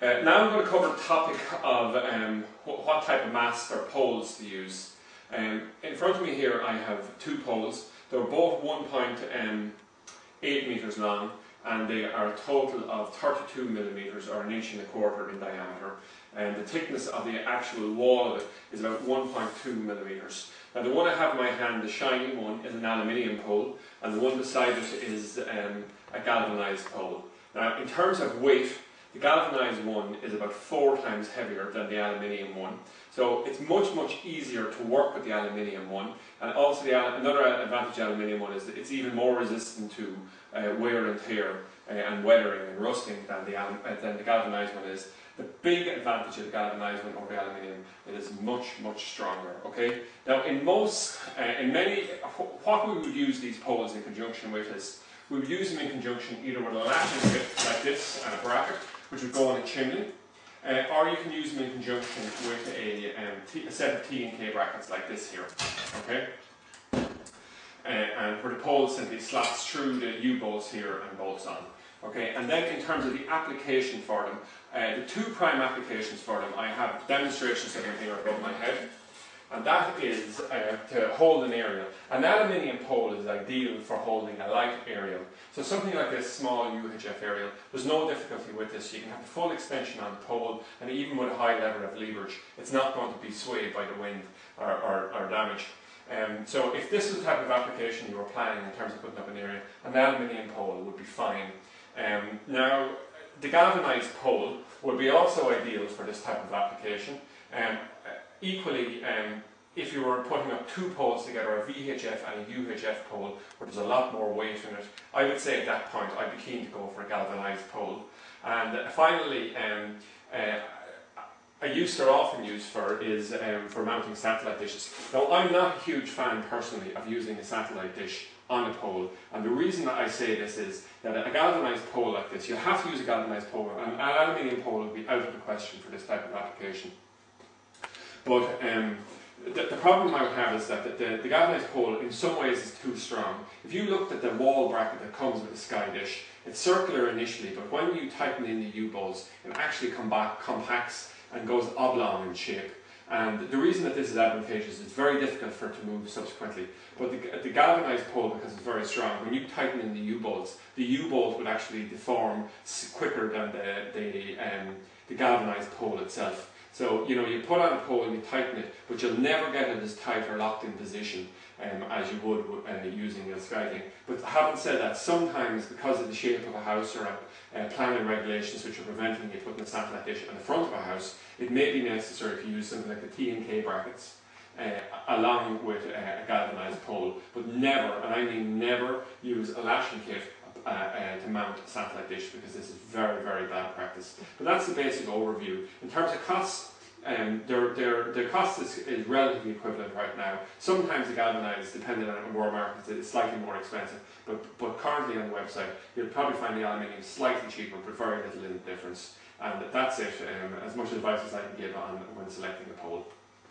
Now I'm going to cover the topic of what type of masts or poles to use. In front of me here I have two poles. They're both 1.8 meters long, and they are a total of 32 millimeters or 1.25 inches in diameter. And the thickness of the actual wall of it is about 1.2 millimeters. Now the one I have in my hand, the shiny one, is an aluminium pole, and the one beside it is a galvanized pole. Now in terms of weight, the galvanized one is about 4 times heavier than the aluminium one. So it's much easier to work with the aluminium one. And also another advantage of the aluminium one is that it's even more resistant to wear and tear and weathering and rusting than the galvanized one is. The big advantage of the galvanized one over the aluminium, it is much stronger. Okay. Now what we would use these poles in conjunction with is, we would use them in conjunction either with a latching kit like this and a bracket, which would go on a chimney, or you can use them in conjunction with a set of T&K brackets like this here, okay? And where the pole simply slots through the U-bolts here and bolts on, okay? And then in terms of the application for them, the two prime applications for them, I have demonstrations of them here above my head. And that is to hold an aerial. An aluminium pole is ideal for holding a light aerial. So something like this small UHF aerial, there's no difficulty with this. You can have the full extension on the pole, and even with a high level of leverage, it's not going to be swayed by the wind or damaged. So if this is the type of application you were planning in terms of putting up an aerial, an aluminium pole would be fine. Now, the galvanized pole would be also ideal for this type of application. Equally, if you were putting up two poles together, a VHF and a UHF pole, where there's a lot more weight in it, I would say at that point I'd be keen to go for a galvanized pole. And finally, a use they're often used for is for mounting satellite dishes. Now, I'm not a huge fan personally of using a satellite dish on a pole, and the reason that I say this is that a galvanized pole like this, you have to use a galvanized pole, and an aluminium pole would be out of the question for this type of application. But the problem I would have is that the galvanized pole in some ways is too strong. If you looked at the wall bracket that comes with the sky dish, it's circular initially, but when you tighten in the U-bolts, it actually compacts and goes oblong in shape. And the reason that this is advantageous is it's very difficult for it to move subsequently. But the galvanized pole, because it's very strong, when you tighten in the U-bolts, the U-bolt would actually deform quicker than the galvanized pole itself. So, you know, you put on a pole and you tighten it, but you'll never get it as tight or locked in position as you would using a skiving. But having said that, sometimes because of the shape of a house or planning regulations which are preventing you putting a satellite dish on the front of a house, it may be necessary to use something like the T&K brackets along with a galvanized pole, but never, and I mean never, use a lashing kit to mount a satellite dish, because this is very bad practice. But that's the basic overview. In terms of costs, their cost is relatively equivalent right now. Sometimes the galvanized, depending on where markets, is slightly more expensive, but currently on the website you'll probably find the aluminium slightly cheaper, but very little in the difference. And that's it. As much advice as I can give on when selecting a pole.